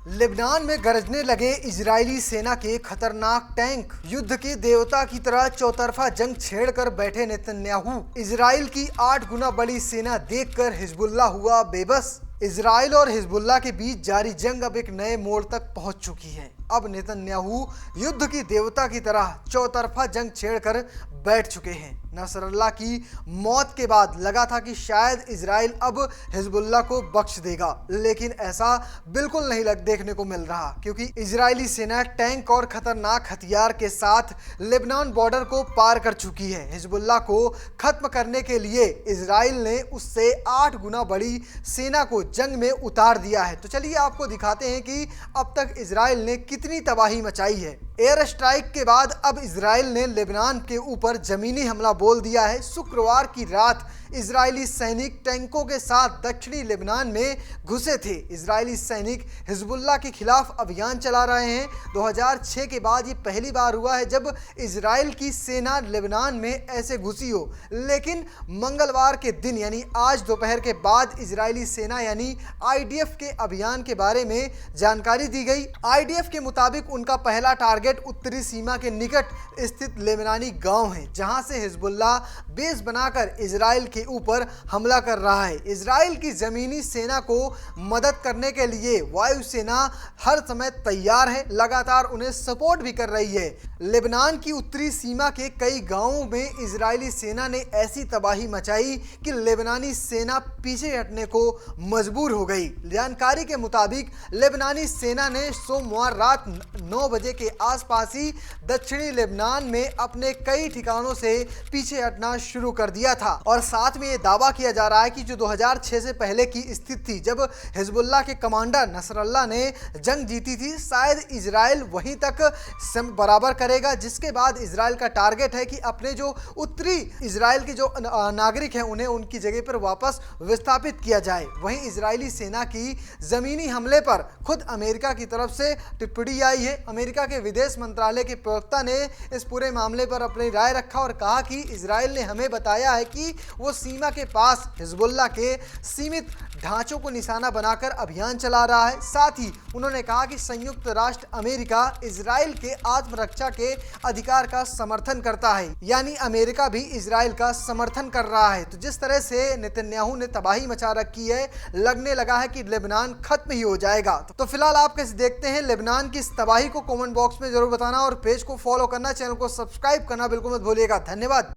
Lebanon में गरजने लगे इजरायली सेना के खतरनाक टैंक। युद्ध के देवता की तरह चौतरफा जंग छेड़कर बैठे नेतन्याहू। इजराइल की 8 गुना बड़ी सेना देखकर हिजबुल्लाह हुआ बेबस। इजराइल और हिजबुल्लाह के बीच जारी जंग अब एक नए मोड़ तक पहुंच चुकी है। अब नेतन्याहू युद्ध की देवता की तरह चौतरफा जंग छेड़कर बैठ चुके हैं। नसरल्लाह की मौत के बाद लगा था कि शायद इजराइल अब हिजबुल्लाह को बख्श देगा, लेकिन ऐसा बिल्कुल नहीं देखने को मिल रहा, क्योंकि इजरायली सेना टैंक और खतरनाक हथियार के साथ लेबनान बॉर्डर को पार कर चुकी है। हिजबुल्लाह को खत्म करने के लिए इजराइल ने उससे 8 गुना बड़ी सेना को जंग में उतार दिया है। तो चलिए आपको दिखाते हैं कि अब तक इजराइल ने कितनी तबाही मचाई है। एयर स्ट्राइक के बाद अब इजराइल ने लेबनान के ऊपर जमीनी हमला बोल दिया है। शुक्रवार की रात इजरायली सैनिक टैंकों के साथ दक्षिणी लेबनान में घुसे थे। इजरायली सैनिक हिजबुल्लाह के खिलाफ अभियान चला रहे हैं। 2006 के बाद ये पहली बार हुआ है जब इजराइल की सेना लेबनान में ऐसे घुसी हो। लेकिन मंगलवार के दिन यानी आज दोपहर के बाद इजरायली सेना यानी IDF के अभियान के बारे में जानकारी दी गई। IDF के मुताबिक उनका पहला टारगेट उत्तरी सीमा के निकट स्थित लेबनानी गांव है, जहां से हिजबुल्लाह बेस बनाकर इजराइल के ऊपर हमला कर रहा है। इजराइल की जमीनी सेना को मदद करने के लिए वायुसेना हर समय तैयार है, लगातार उन्हें सपोर्ट भी कर रही है। लेबनान की उत्तरी सीमा के कई गांवों में इजरायली सेना ने ऐसी तबाही मचाई कि लेबनानी सेना पीछे हटने को मजबूर हो गई। जानकारी के मुताबिक लेबनानी सेना ने सोमवार रात 9 बजे के आसपास ही दक्षिणी लेबनान में अपने कई ठिकानों से पीछे हटना शुरू कर दिया था। और साथ में ये दावा किया जा रहा है कि जो 2006 से पहले की स्थिति थी, जब हिजबुल्लाह के कमांडर नसरल्लाह ने जंग जीती थी, शायद इजराइल वहीं तक बराबर करेगा। जिसके बाद इजराइल का टारगेट है कि अपने जो उत्तरी इजराइल के जो नागरिक हैं उन्हें उनकी जगह पर वापस विस्थापित किया जाए। वहीं इजरायली सेना की जमीनी हमले पर खुद अमेरिका की तरफ से टिप्पणी आई है। अमेरिका के विदेश मंत्रालय के प्रवक्ता ने इस पूरे मामले पर अपनी राय रखा और कहा कि इजराइल ने हमें बताया है कि वो सीमा के पास हिजबुल्लाह के सीमित ढांचों को निशाना बनाकर अभियान चला रहा है। साथ ही उन्होंने कहा कि संयुक्त राष्ट्र अमेरिका इजराइल के आत्मरक्षा के अधिकार का समर्थन करता है, यानी अमेरिका भी इजराइल का समर्थन कर रहा है। तो जिस तरह से नेतन्याहू ने तबाही मचा रखी है, लगने लगा है कि लेबनान खत्म ही हो जाएगा। तो फिलहाल आप कैसे देखते हैं लेबनान की इस तबाही को? कमेंट बॉक्स में जरूर बताना और पेज को फॉलो करना, चैनल को सब्सक्राइब करना बिल्कुल मत भूलिएगा। धन्यवाद।